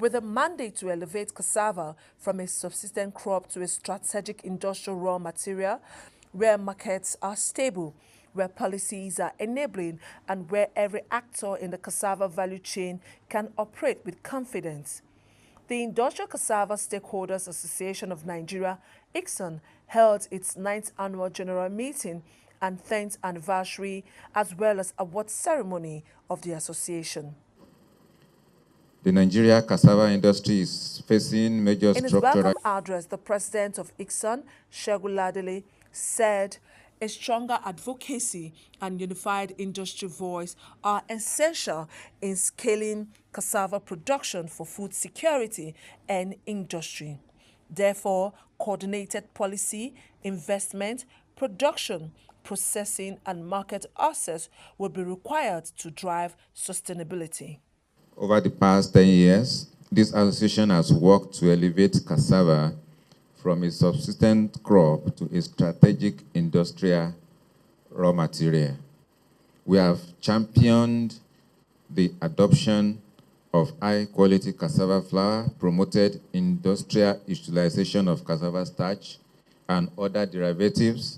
with a mandate to elevate cassava from a subsistent crop to a strategic industrial raw material where markets are stable, where policies are enabling, and where every actor in the cassava value chain can operate with confidence. The Industrial Cassava Stakeholders Association of Nigeria, Icsan, held its 9th annual general meeting and 10th anniversary, as well as award ceremony of the association. The Nigeria cassava industry is facing major In his structural... welcome address, the president of Icsan, Segun Ladele, said a stronger advocacy and unified industry voice are essential in scaling cassava production for food security and industry. Therefore, coordinated policy, investment, production, processing, and market access will be required to drive sustainability. Over the past 10 years, this association has worked to elevate cassava from a subsistent crop to a strategic industrial raw material. We have championed the adoption of high-quality cassava flour, promoted industrial utilization of cassava starch and other derivatives,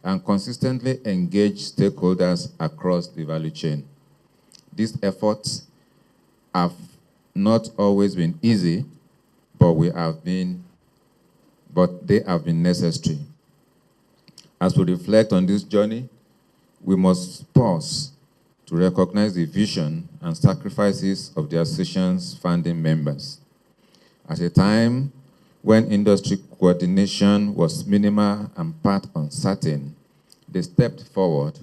and consistently engaged stakeholders across the value chain. These efforts have not always been easy, but they have been necessary. As we reflect on this journey, we must pause to recognize the vision and sacrifices of the association's founding members. At a time when industry coordination was minimal and path uncertain, they stepped forward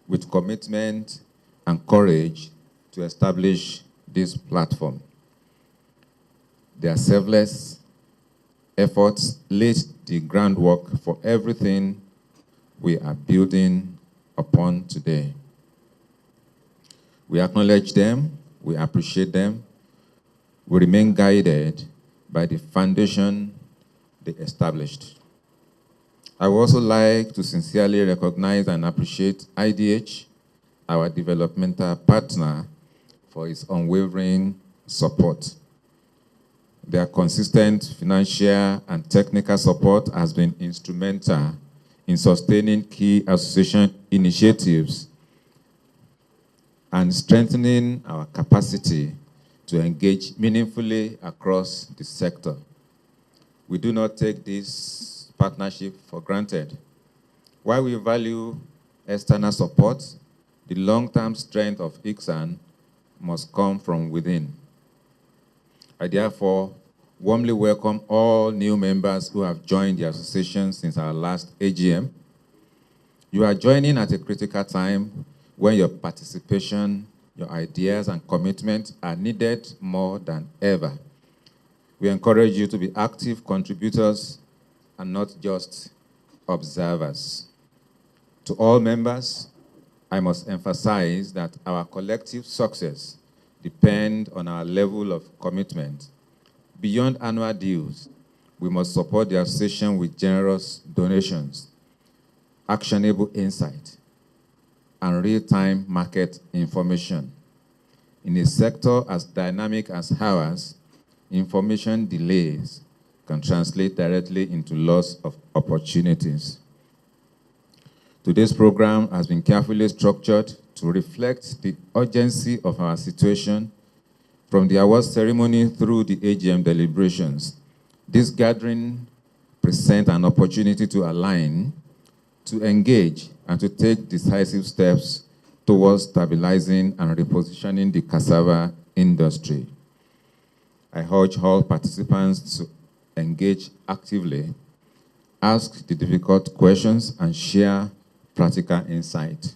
with commitment and courage to establish this platform. Their selfless efforts laid the groundwork for everything we are building upon today. We acknowledge them, we appreciate them, we remain guided by the foundation they established. I would also like to sincerely recognize and appreciate IDH, our developmental partner, for its unwavering support. Their consistent financial and technical support has been instrumental in sustaining key association initiatives and strengthening our capacity to engage meaningfully across the sector. We do not take this partnership for granted. While we value external support, the long-term strength of Icsan must come from within. I therefore warmly welcome all new members who have joined the association since our last AGM. You are joining at a critical time when your participation, your ideas, and commitment are needed more than ever. We encourage you to be active contributors and not just observers. To all members, I must emphasize that our collective success depends on our level of commitment. Beyond annual dues, we must support the association with generous donations, actionable insight, and real-time market information. In a sector as dynamic as ours, information delays can translate directly into loss of opportunities. Today's program has been carefully structured to reflect the urgency of our situation from the award ceremony through the AGM deliberations. This gathering presents an opportunity to align, to engage, and to take decisive steps towards stabilizing and repositioning the cassava industry. I urge all participants to engage actively, ask the difficult questions, and share practical insight.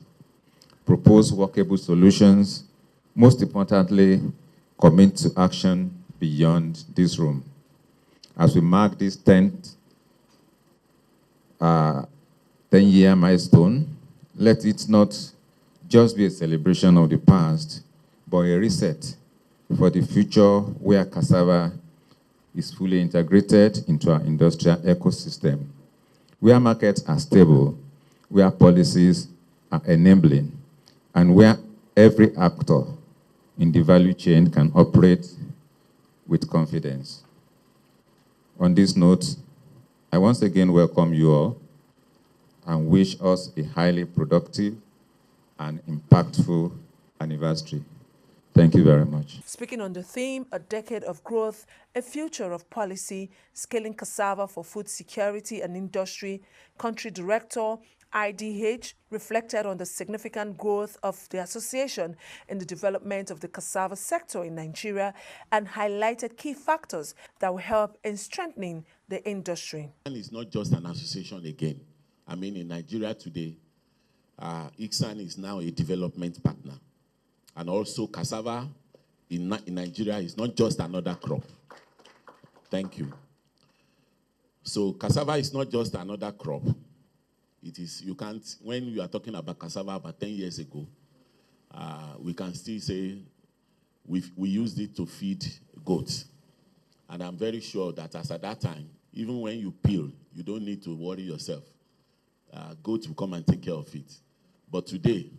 Propose workable solutions. Most importantly, commit to action beyond this room. As we mark this 10-year milestone, let it not just be a celebration of the past, but a reset for the future where cassava is fully integrated into our industrial ecosystem, where markets are stable, where policies are enabling, and where every actor in the value chain can operate with confidence. On this note, I once again welcome you all and wish us a highly productive and impactful anniversary. Thank you very much. Speaking on the theme, A Decade of Growth, A Future of Policy, Scaling Cassava for Food Security and Industry, Country Director, IDH, reflected on the significant growth of the association in the development of the cassava sector in Nigeria and highlighted key factors that will help in strengthening the industry. It's not just an association again. I mean, in Nigeria today, Icsan is now a development partner. And also, cassava in Nigeria is not just another crop. Thank you. So, cassava is not just another crop. It is, you can't, when you are talking about cassava about 10 years ago, we can still say we used it to feed goats. And I'm very sure that as at that time, even when you peel, you don't need to worry yourself. Goats will come and take care of it. But today,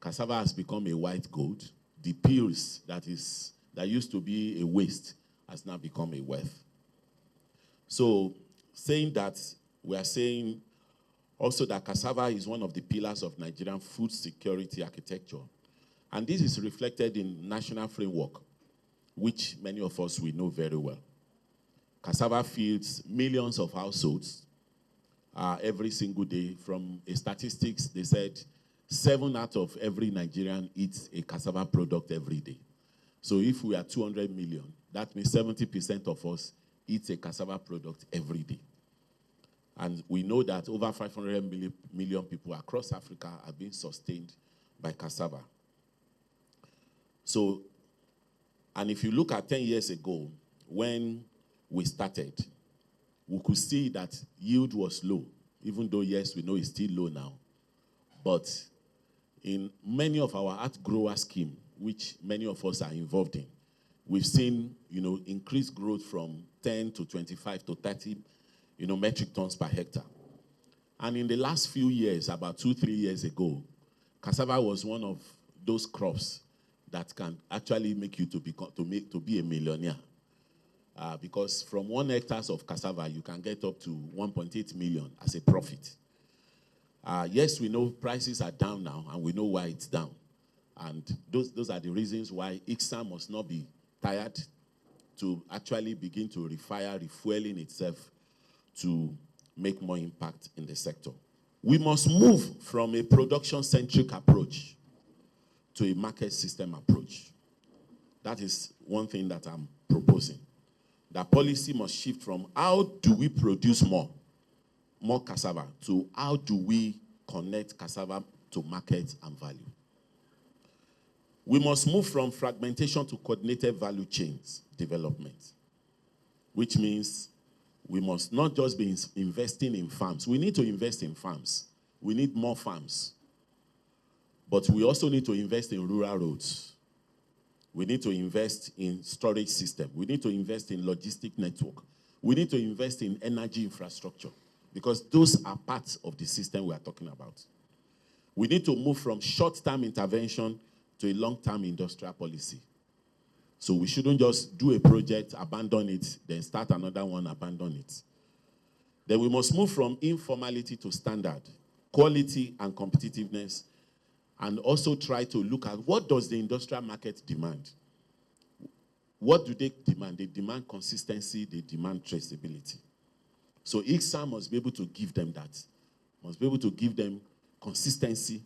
cassava has become a white gold. The peels that used to be a waste has now become a wealth. So saying that, we are saying also that cassava is one of the pillars of Nigerian food security architecture. And this is reflected in national framework, which many of us will know very well. Cassava feeds millions of households every single day. From statistics, they said 7 out of every Nigerian eats a cassava product every day. So if we are 200 million, that means 70% of us eat a cassava product every day. And we know that over 500 million people across Africa are being sustained by cassava. So, and if you look at 10 years ago, when we started, we could see that yield was low, even though, yes, we know it's still low now. But in many of our outgrower scheme, which many of us are involved in, we've seen, increased growth from 10 to 25 to 30, metric tons per hectare. And in the last few years, about 2-3 years ago, cassava was one of those crops that can actually make you to be a millionaire. Because from 1 hectare of cassava, you can get up to 1.8 million as a profit. Yes, we know prices are down now, and we know why it's down. And those are the reasons why Icsan must not be tired to actually begin to refueling itself to make more impact in the sector. We must move from a production-centric approach to a market system approach. That is one thing that I'm proposing. That policy must shift from how do we produce more cassava to how do we connect cassava to market and value. We must move from fragmentation to coordinated value chains development, which means we must not just be investing in farms. We need to invest in farms. We need more farms. But we also need to invest in rural roads. We need to invest in storage system. We need to invest in logistic network. We need to invest in energy infrastructure, because those are parts of the system we are talking about. We need to move from short-term intervention to a long-term industrial policy. So we shouldn't just do a project, abandon it, then start another one, abandon it. Then we must move from informality to standard, quality and competitiveness, and also try to look at what does the industrial market demand. What do they demand? They demand consistency, they demand traceability. So Icsan must be able to give them that. Must be able to give them consistency,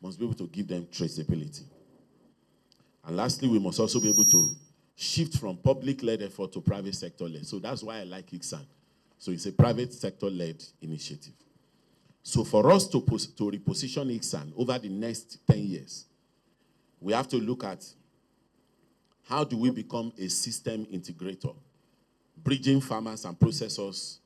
must be able to give them traceability. And lastly, we must also be able to shift from public-led effort to private sector-led. So that's why I like Icsan. So it's a private sector-led initiative. So for us to reposition Icsan over the next 10 years, we have to look at how do we become a system integrator, bridging farmers and processors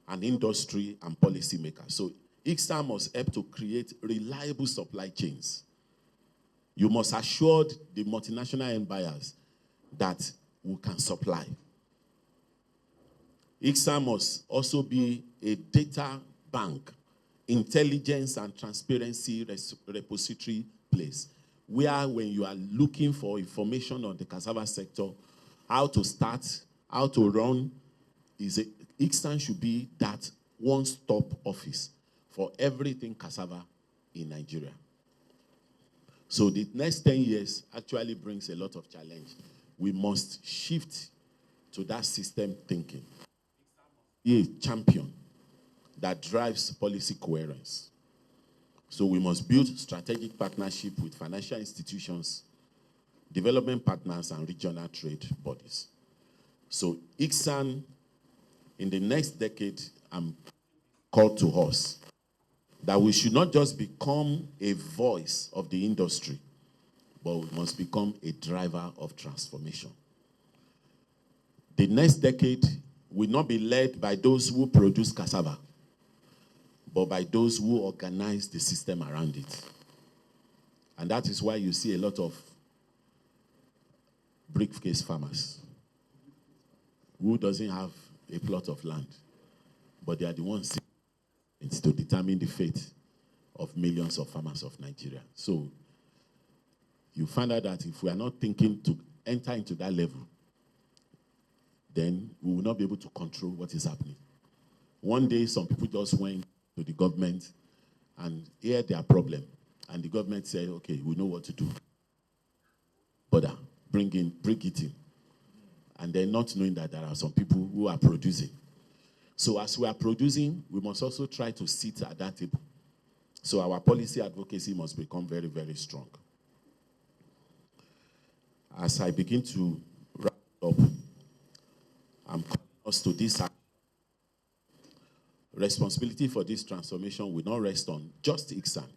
and industry and policymakers. So Icsan must help to create reliable supply chains. You must assure the multinational end buyers that we can supply. Icsan must also be a data bank, intelligence and transparency repository place, where when you are looking for information on the cassava sector, how to start, how to run. Icsan should be that one-stop office for everything cassava in Nigeria. So the next 10 years actually brings a lot of challenge. We must shift to that system thinking. Be a champion that drives policy coherence. So we must build strategic partnership with financial institutions, development partners, and regional trade bodies. So Icsan, in the next decade, I'm called to us that we should not just become a voice of the industry, but we must become a driver of transformation. The next decade will not be led by those who produce cassava, but by those who organize the system around it. And that is why you see a lot of briefcase farmers who doesn't have a plot of land, but they are the ones to determine the fate of millions of farmers of Nigeria. So you find out that if we are not thinking to enter into that level, then we will not be able to control what is happening. One day, some people just went to the government and heard their problem, and the government said, okay, we know what to do. But bring it in. And then not knowing that there are some people who are producing. So as we are producing, we must also try to sit at that table. So our policy advocacy must become very, very strong. As I begin to wrap up, I'm calling us to this. Responsibility for this transformation will not rest on just Icsan.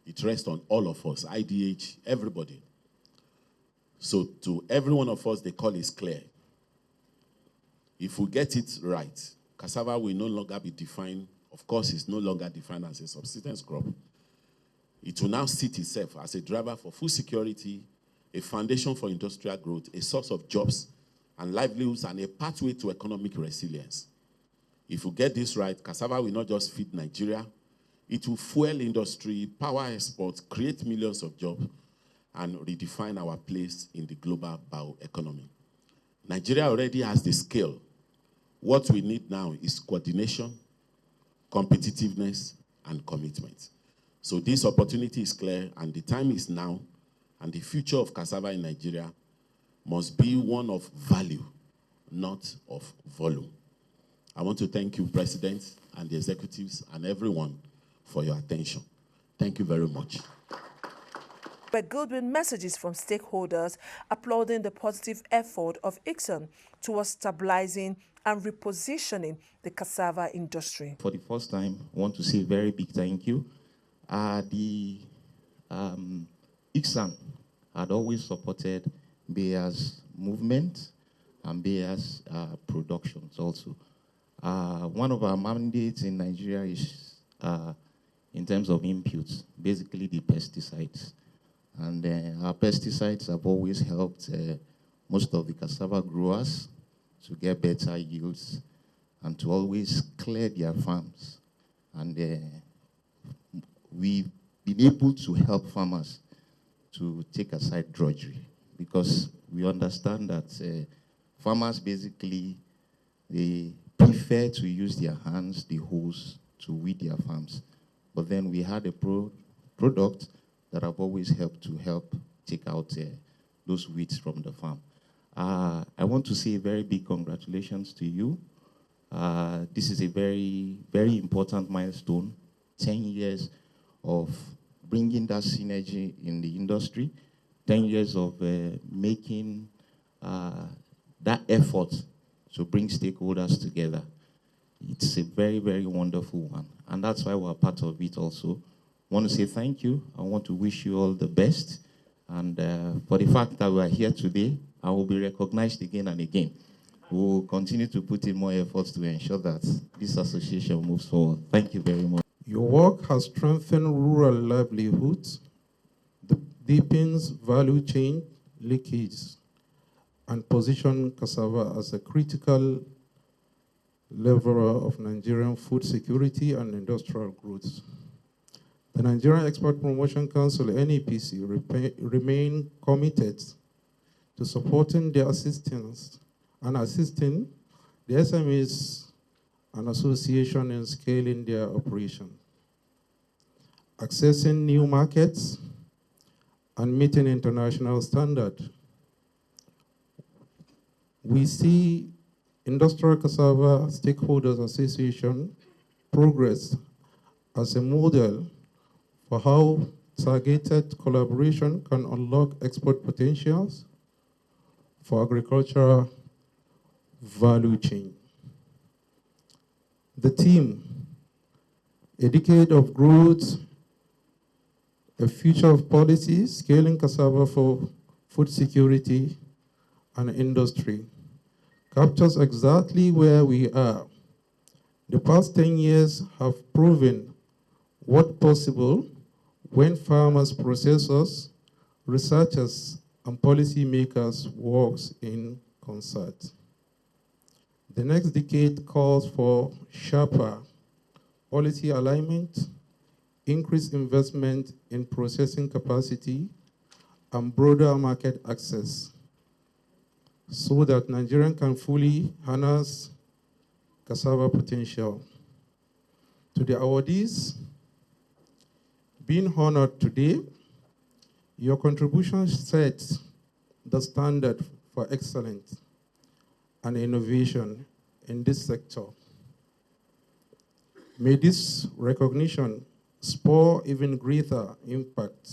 It rests on all of us, IDH, everybody. So to every one of us, the call is clear. If we get it right, cassava will no longer be defined. Of course, it's no longer defined as a subsistence crop. It will now sit itself as a driver for food security, a foundation for industrial growth, a source of jobs and livelihoods, and a pathway to economic resilience. If we get this right, cassava will not just feed Nigeria, it will fuel industry, power exports, create millions of jobs, and redefine our place in the global bioeconomy. Nigeria already has the scale. What we need now is coordination, competitiveness, and commitment. So this opportunity is clear, and the time is now, and the future of cassava in Nigeria must be one of value, not of volume. I want to thank you, President, and the executives, and everyone for your attention. Thank you very much. Were Goodwin messages from stakeholders applauding the positive effort of Icsan towards stabilizing and repositioning the cassava industry. For the first time, I want to say a very big thank you. Icsan had always supported Bayer's movement and Bayer's productions also. One of our mandates in Nigeria is in terms of inputs, basically the pesticides. And our pesticides have always helped most of the cassava growers to get better yields and to always clear their farms. And we've been able to help farmers to take aside drudgery, because we understand that farmers basically, they prefer to use their hands, the hoes, to weed their farms. But then we had a product that have always helped to take out those weeds from the farm. I want to say a very big congratulations to you. This is a very, very important milestone, 10 years of bringing that synergy in the industry, 10 years of making that effort to bring stakeholders together. It's a very, very wonderful one. And that's why we're part of it also. I want to say thank you. I want to wish you all the best. And for the fact that we are here today, I will be recognized again and again. We will continue to put in more efforts to ensure that this association moves forward. Thank you very much. Your work has strengthened rural livelihoods, deepens value chain leakage, and positioned cassava as a critical leveler of Nigerian food security and industrial growth. The Nigerian Export Promotion Council, NEPC, remain committed to supporting their assistance and assisting the SMEs and association in scaling their operation, accessing new markets, and meeting international standards. We see Industrial Cassava Stakeholders Association progress as a model for how targeted collaboration can unlock export potentials for agricultural value chain. The theme, a decade of growth, a future of policy, scaling cassava for food security and industry, captures exactly where we are. The past 10 years have proven what's possible when farmers, processors, researchers, and policymakers work in concert. The next decade calls for sharper policy alignment, increased investment in processing capacity, and broader market access so that Nigeria can fully harness cassava potential. To the awardees, being honored today, your contribution sets the standard for excellence and innovation in this sector. May this recognition spur even greater impact.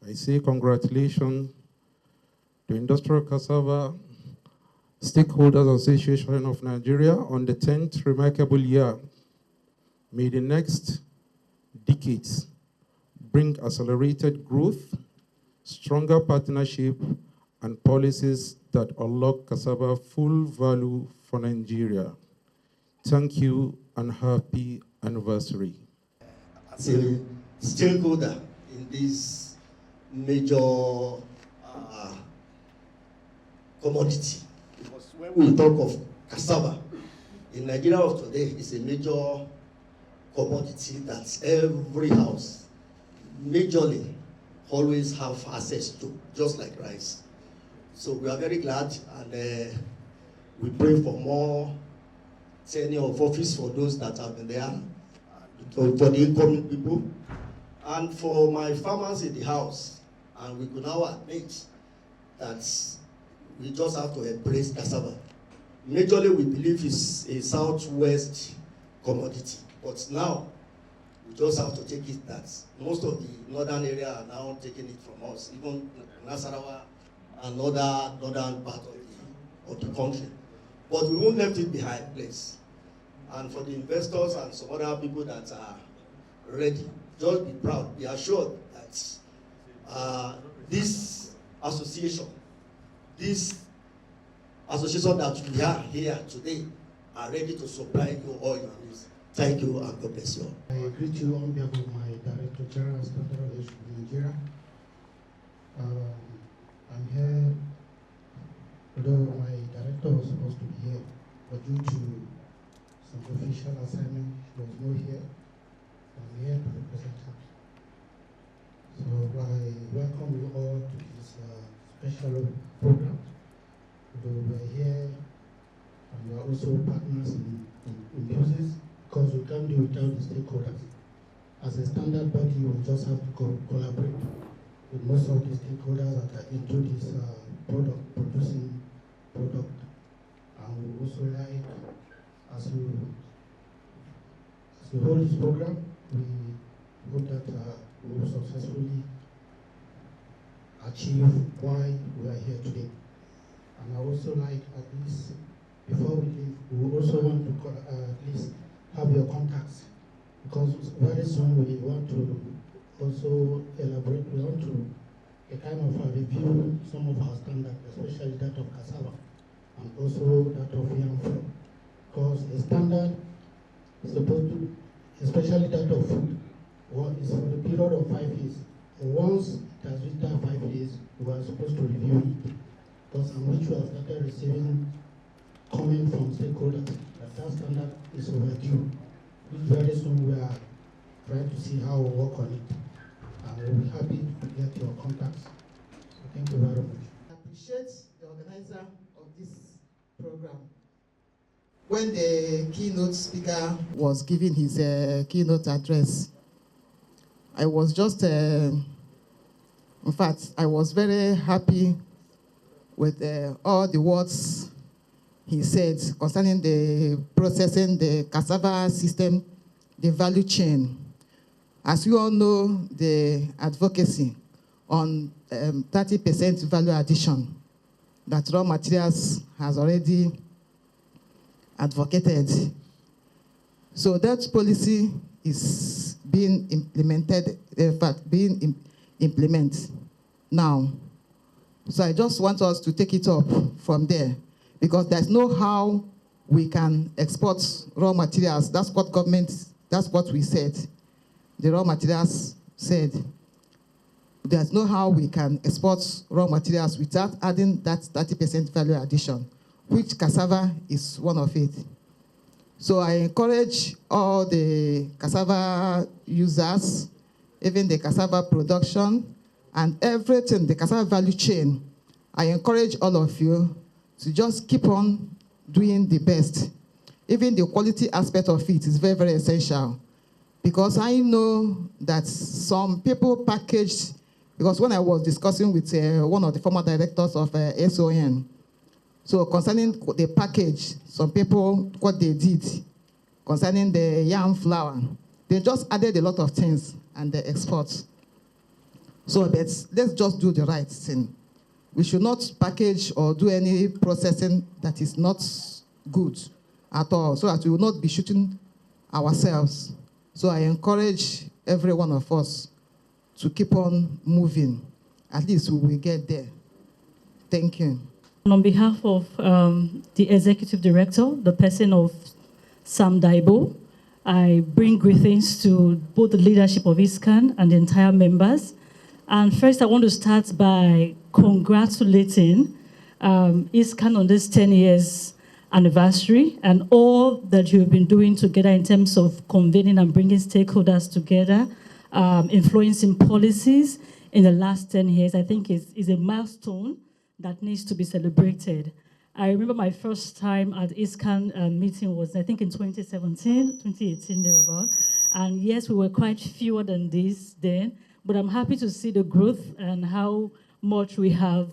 I say congratulations to Industrial Cassava Stakeholders Association of Nigeria on the 10th remarkable year. May the next decades bring accelerated growth, stronger partnership, and policies that unlock cassava full value for Nigeria. Thank you and happy anniversary. As a stakeholder in this major commodity, because when we talk of cassava, in Nigeria of today, it's a major commodity that every house majorly always have access to, just like rice. So we are very glad, and we pray for more tenure of office for those that have been there, for the incoming people, and for my farmers in the house. And we could now admit that we just have to embrace cassava. Majorly, we believe it's a southwest commodity, but now we just have to take it that most of the northern area are now taking it from us, even Nasarawa and other northern part of the country. But we won't left it behind, please. And for the investors and some other people that are ready, just be proud, be assured that this association that we are here today are ready to supply you all your needs. Thank you, and God bless you all. I greet you on behalf of my Director General, Standard Relations of Nigeria. I'm here, although my director was supposed to be here, but due to some official assignment, she was not here. I'm here to represent her. So I welcome you all to this special program. We're here, and we are also partners in business, because we can't do without the stakeholders. As a standard body, we just have to collaborate with most of the stakeholders that are into this producing product. And we also like, as we hold this program, we hope that we will successfully achieve why we are here today. And I also like, at least before we leave, we also want to at least have your contacts, because very soon we want to also elaborate. We want to review some of our standards, especially that of cassava and also that of yam flour. Because a standard is supposed to, especially that of food, is for the period of 5 years. And once it has reached that 5 years, we are supposed to review it. Because I'm which we have started receiving comment from stakeholders that standard is overdue. Which very soon we are trying to see how we work on it. And we'll be happy to get your contacts. So thank you very much. appreciate the organizer of this program. When the keynote speaker was giving his keynote address, I was just, in fact, I was very happy with all the words he said concerning the processing, the cassava system, the value chain. As you all know, the advocacy on 30% value addition that raw materials has already advocated. So that policy is being implemented, in fact, being implemented now. So I just want us to take it up from there, because there's no how we can export raw materials. That's what we said. The raw materials said, there's no how we can export raw materials without adding that 30% value addition, which cassava is one of it. So I encourage all the cassava users, even the cassava production, and everything, the cassava value chain. I encourage all of you to just keep on doing the best. Even the quality aspect of it is very, very essential. Because I know that some people packaged, because when I was discussing with one of the former directors of SON, so concerning the package, some people, what they did concerning the yam flour, they just added a lot of things and they export. So let's just do the right thing. We should not package or do any processing that is not good at all, so that we will not be shooting ourselves. So I encourage every one of us to keep on moving. At least we will get there. Thank you. And on behalf of the Executive Director, the person of Sam Daibo, I bring greetings to both the leadership of Icsan and the entire members. And first, I want to start by congratulating Icsan on this 10 years anniversary and all that you've been doing together in terms of convening and bringing stakeholders together, influencing policies in the last 10 years. I think is a milestone that needs to be celebrated. I remember my first time at Icsan meeting was, I think, in 2017, 2018, thereabout. And yes, we were quite fewer than this then, but I'm happy to see the growth and how much we have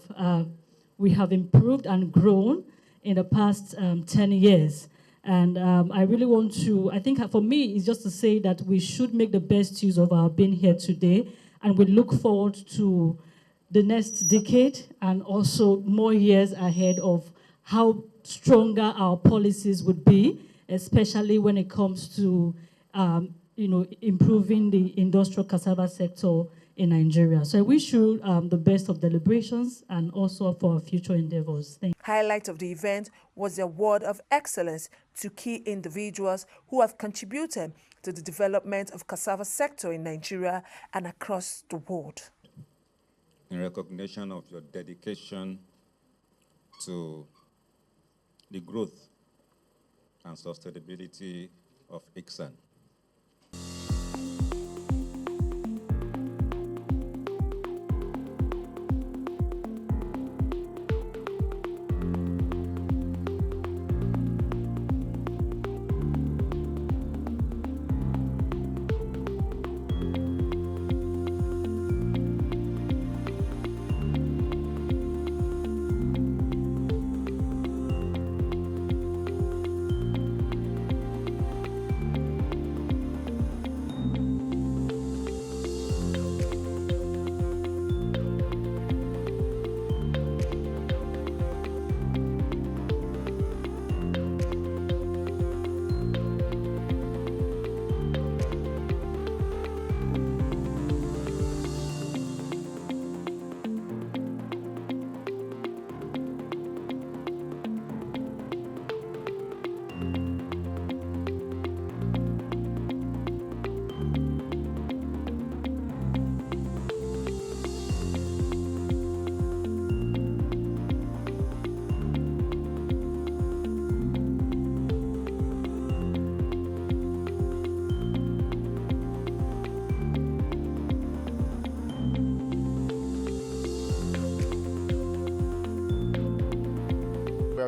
improved and grown in the past 10 years. And I really want to, I think for me, it's just to say that we should make the best use of our being here today, and we look forward to the next decade and also more years ahead of how stronger our policies would be, especially when it comes to improving the industrial cassava sector in Nigeria. So I wish you the best of deliberations and also for our future endeavors. Thank you. Highlight of the event was the award of excellence to key individuals who have contributed to the development of cassava sector in Nigeria and across the world. In recognition of your dedication to the growth and sustainability of Icsan.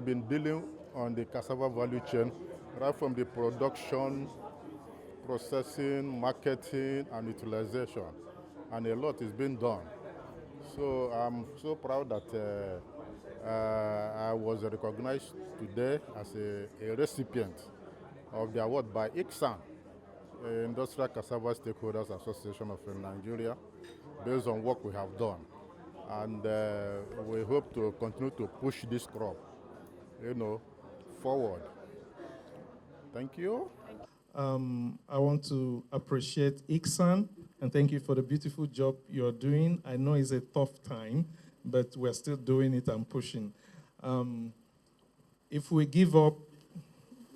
have been dealing on the cassava value chain, right from the production, processing, marketing, and utilization. And a lot is being done. So I'm so proud that I was recognized today as a recipient of the award by Icsan, Industrial Cassava Stakeholders Association of Nigeria, based on work we have done. And we hope to continue to push this crop, forward. Thank you. I want to appreciate Icsan and thank you for the beautiful job you're doing. I know it's a tough time, but we're still doing it and pushing. If we give up,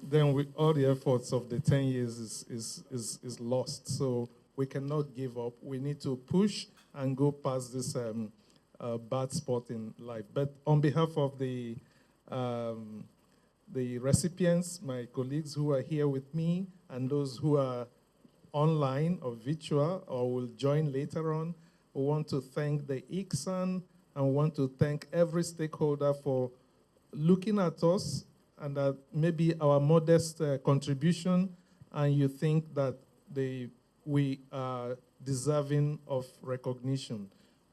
then all the efforts of the 10 years is lost. So we cannot give up. We need to push and go past this bad spot in life. But on behalf of the recipients, my colleagues who are here with me, and those who are online or virtual or will join later on, we want to thank the Icsan and want to thank every stakeholder for looking at us and that maybe our modest contribution, and you think that we are deserving of recognition.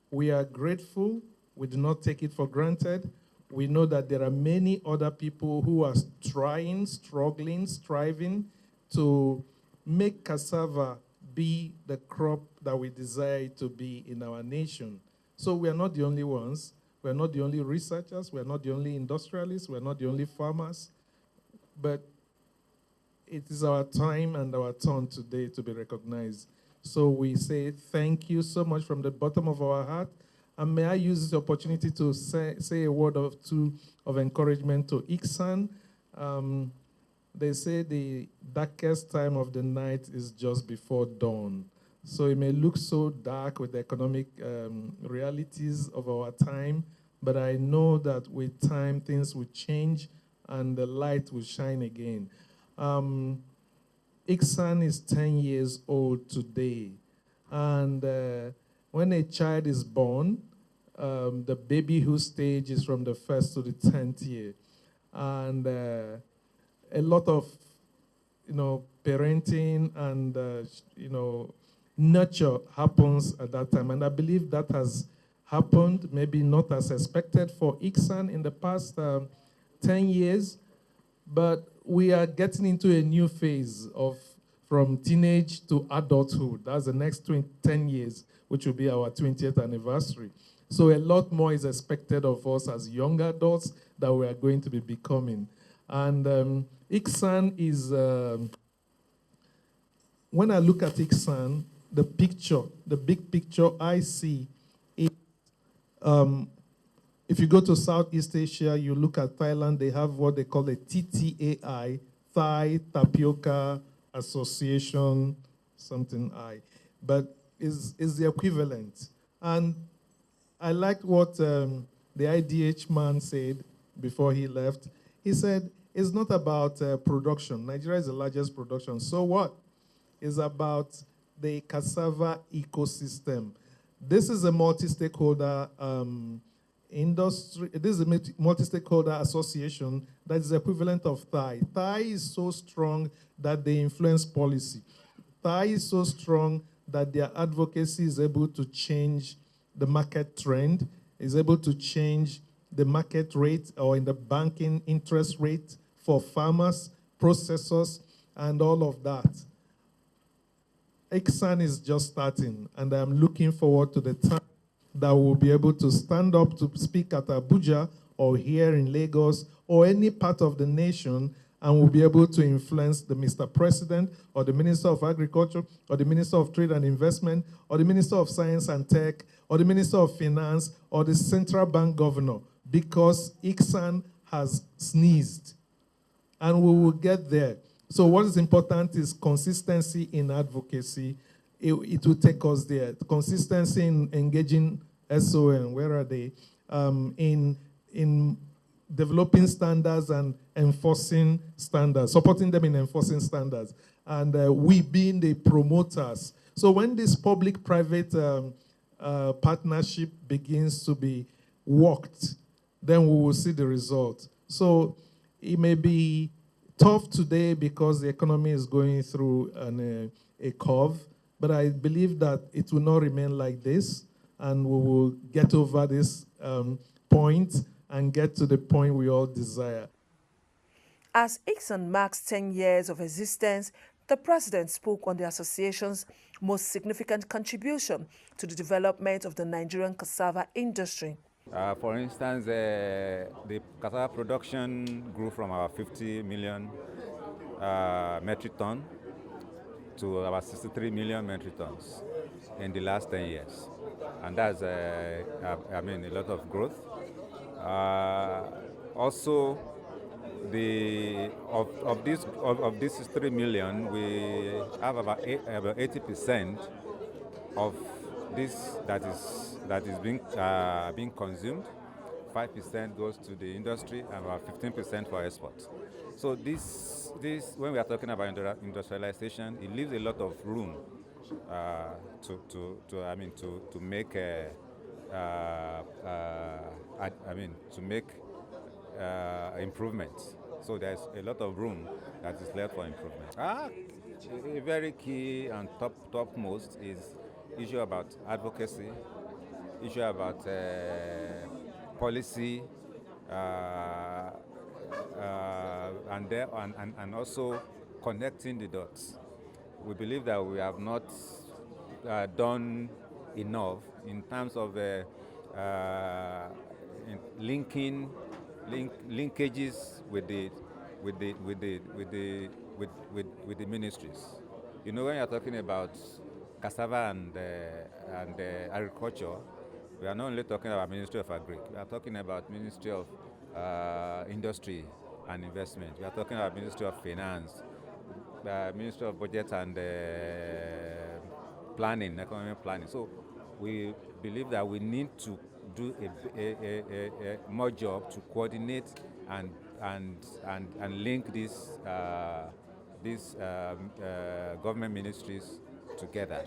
We are grateful. We do not take it for granted. We know that there are many other people who are trying, struggling, striving to make cassava be the crop that we desire it to be in our nation. So we are not the only ones. We are not the only researchers. We are not the only industrialists. We are not the only farmers. But it is our time and our turn today to be recognized. So we say thank you so much from the bottom of our heart. And may I use this opportunity to say a word or two of encouragement to Icsan. They say the darkest time of the night is just before dawn. So it may look so dark with the economic realities of our time, but I know that with time things will change and the light will shine again. Icsan is 10 years old today. And when a child is born, the babyhood stage is from the 1st to the 10th year. And a lot of, parenting and, nurture happens at that time. And I believe that has happened, maybe not as expected for Icsan in the past 10 years, but we are getting into a new phase from teenage to adulthood. That's the next 10 years, which will be our 20th anniversary. So a lot more is expected of us as young adults that we are going to be becoming. And Icsan is, when I look at Icsan, the big picture I see is, if you go to Southeast Asia, you look at Thailand, they have what they call a TTAI, Thai Tapioca Association, something I. But is the equivalent. And I liked what the IDH man said before he left. He said, it's not about production. Nigeria is the largest production. So what? It's about the cassava ecosystem. This is a multi-stakeholder industry. This is a multi-stakeholder association that is the equivalent of Thai. Thai is so strong that they influence policy. Thai is so strong that their advocacy is able to change the market trend, is able to change the market rate or in the banking interest rate for farmers, processors, and all of that. Icsan is just starting, and I'm looking forward to the time that we'll be able to stand up to speak at Abuja or here in Lagos or any part of the nation, and we'll be able to influence the Mr. President or the Minister of Agriculture or the Minister of Trade and Investment or the Minister of Science and Tech or the Minister of Finance or the Central Bank Governor, because Icsan has sneezed. And we will get there. So what is important is consistency in advocacy. It will take us there. Consistency in engaging SON, where are they? In developing standards and enforcing standards, supporting them in enforcing standards. And we being the promoters. So when this public-private partnership begins to be worked, then we will see the result. So it may be tough today because the economy is going through a curve, but I believe that it will not remain like this, and we will get over this point and get to the point we all desire. As Icsan marks 10 years of existence, the president spoke on the association's most significant contribution to the development of the Nigerian cassava industry. For instance, the cassava production grew from about 50 million metric ton to about 63 million metric tons in the last 10 years. And that's, a lot of growth. Also, of this 63 million, we have about 80% of this that is being consumed. 5% goes to the industry and about 15% for export. So this when we are talking about industrialization, it leaves a lot of room to make improvements. So there's a lot of room that is left for improvement. A very key and topmost is issue about advocacy, issue about policy, and also connecting the dots. We believe that we have not done enough in terms of linkages with the ministries. You know, when you're talking about cassava and agriculture, we are not only talking about Ministry of Agri. We are talking about Ministry of Industry and Investment. We are talking about Ministry of Finance, Ministry of Budget and Planning, Economic Planning. So we believe that we need to do a more job to coordinate and link these government ministries together,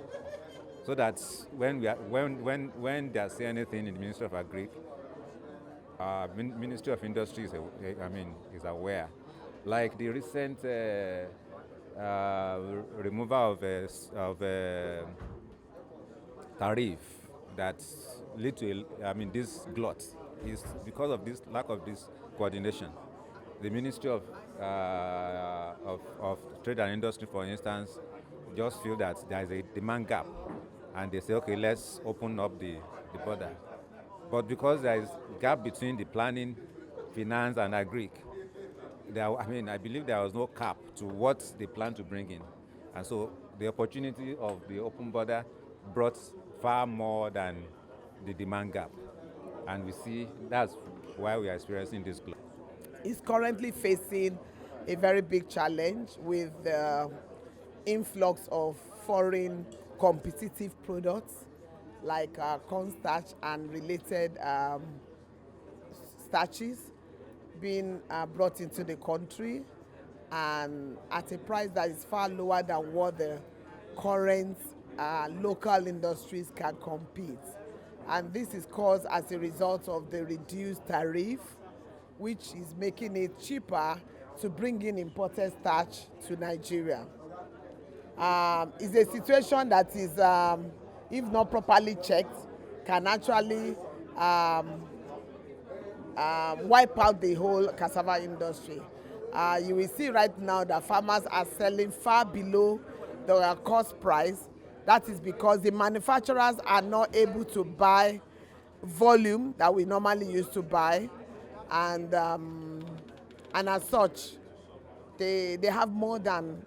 so that when they say anything in the Ministry of Agri, Ministry of Industry is aware. Like the recent removal of tariff that lead to this glut is because of this lack of this coordination. The Ministry of Trade and Industry, for instance, just feel that there is a demand gap, and they say, okay, let's open up the border. But because there is gap between the planning, finance, and agric, I believe there was no cap to what they plan to bring in, and so the opportunity of the open border brought far more than the demand gap, and we see that's why we are experiencing this glut. Is currently facing a very big challenge with the influx of foreign competitive products like cornstarch and related starches being brought into the country, and at a price that is far lower than what the current local industries can compete. And this is caused as a result of the reduced tariff, which is making it cheaper to bring in imported starch to Nigeria. It's a situation that is, if not properly checked, can actually wipe out the whole cassava industry. You will see right now that farmers are selling far below the cost price. That is because the manufacturers are not able to buy volume that we normally used to buy, and as such, they have more than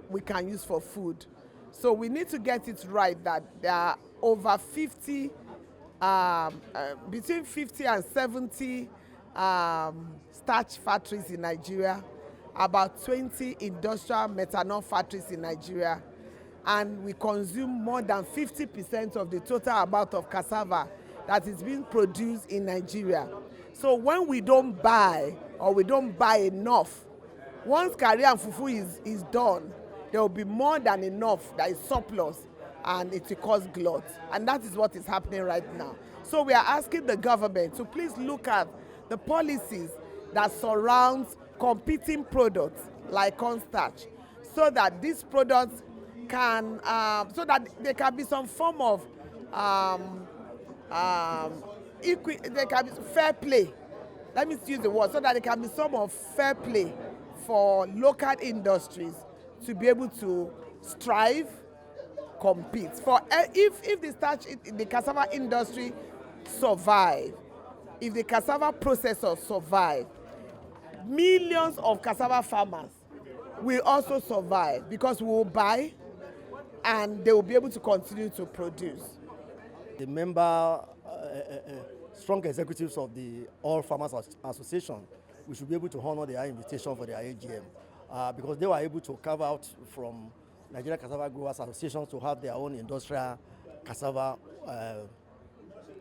we can use for food. So we need to get it right that there are over 50, between 50 and 70 starch factories in Nigeria, about 20 industrial methanol factories in Nigeria, and we consume more than 50% of the total amount of cassava that is being produced in Nigeria. So when we don't buy, or we don't buy enough, once Kari and Fufu is done, there will be more than enough that is surplus, and it will cause glut. And that is what is happening right now. So we are asking the government to please look at the policies that surrounds competing products like cornstarch, so that these products can, so that there can be some form of there can be fair play. Let me use the word, so that there can be some of fair play for local industries to be able to strive, compete. For if the cassava industry survive, if the cassava processors survive, millions of cassava farmers will also survive, because we will buy and they will be able to continue to produce. The member strong executives of the All Farmers Association, we should be able to honor their invitation for their AGM, because they were able to carve out from Nigeria Cassava Growers Association to have their own industrial cassava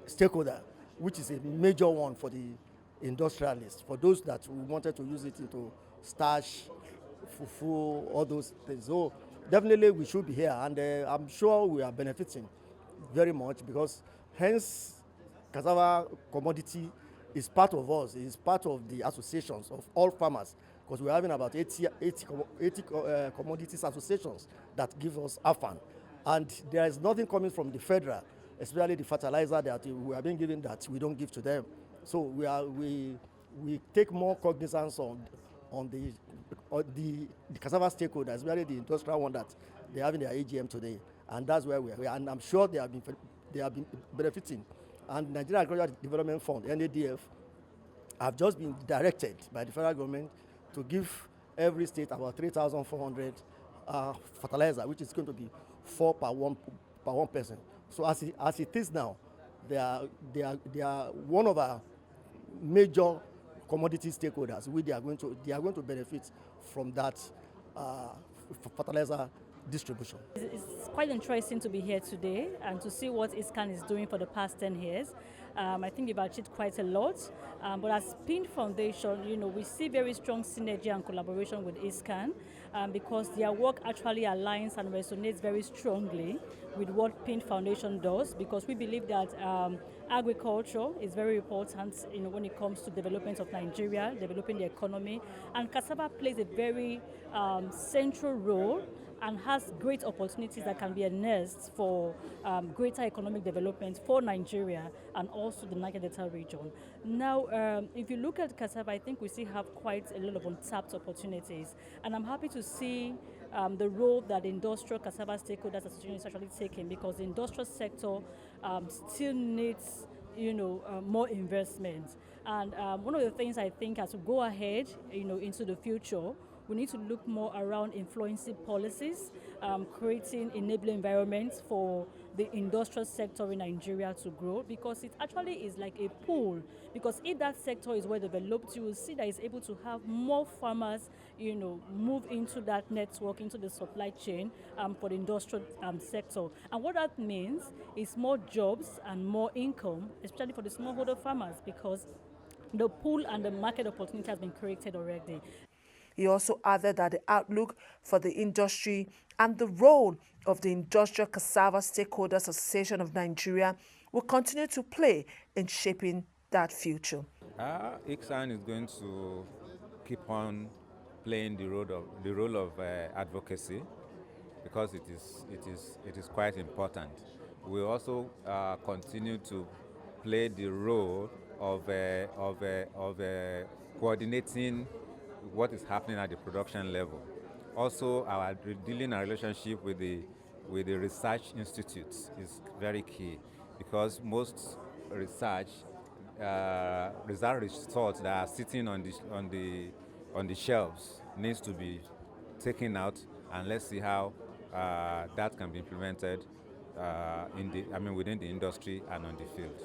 stakeholder, which is a major one for the industrialists, for those that wanted to use it into starch, fufu, all those things. So definitely we should be here, and I'm sure we are benefiting very much, because hence cassava commodity is part of us, is part of the associations of all farmers, because we're having about 80 commodities associations that give us AFAN. And there is nothing coming from the federal, especially the fertilizer that we are being given that we don't give to them. So we take more cognizance on the cassava stakeholders, especially the industrial one that they have in their AGM today. And that's where we are. And I'm sure they have been benefiting. And Nigeria Agricultural Development Fund, NADF, have just been directed by the federal government to give every state about 3,400 fertilizer, which is going to be 4 per one person. So as it is now, they are one of our major commodity stakeholders. They are going to benefit from that fertilizer distribution. It's quite interesting to be here today and to see what Icsan is doing for the past 10 years. I think we've achieved quite a lot, but as PIN Foundation, we see very strong synergy and collaboration with Icsan because their work actually aligns and resonates very strongly with what PIN Foundation does, because we believe that agriculture is very important when it comes to development of Nigeria, developing the economy, and cassava plays a very central role and has great opportunities that can be harnessed for greater economic development for Nigeria and also the Niger Delta region. Now, if you look at cassava, I think we still have quite a lot of untapped opportunities, and I'm happy to see the role that the Industrial Cassava Stakeholders Association is actually taking, because the industrial sector still needs more investment. And one of the things I think as we go ahead into the future, we need to look more around influencing policies, creating enabling environments for the industrial sector in Nigeria to grow, because it actually is like a pool. Because if that sector is well developed, you will see that it's able to have more farmers, move into that network, into the supply chain for the industrial sector. And what that means is more jobs and more income, especially for the smallholder farmers, because the pool and the market opportunity has been created already. He also added that the outlook for the industry and the role of the Industrial Cassava Stakeholders Association of Nigeria will continue to play in shaping that future. Icsan is going to keep on playing the role of advocacy, because it is quite important. We also continue to play the role of coordinating what is happening at the production level. Also, our dealing our relationship with the research institutes is very key, because most research results that are sitting on the shelves needs to be taken out, and let's see how that can be implemented within the industry and on the field.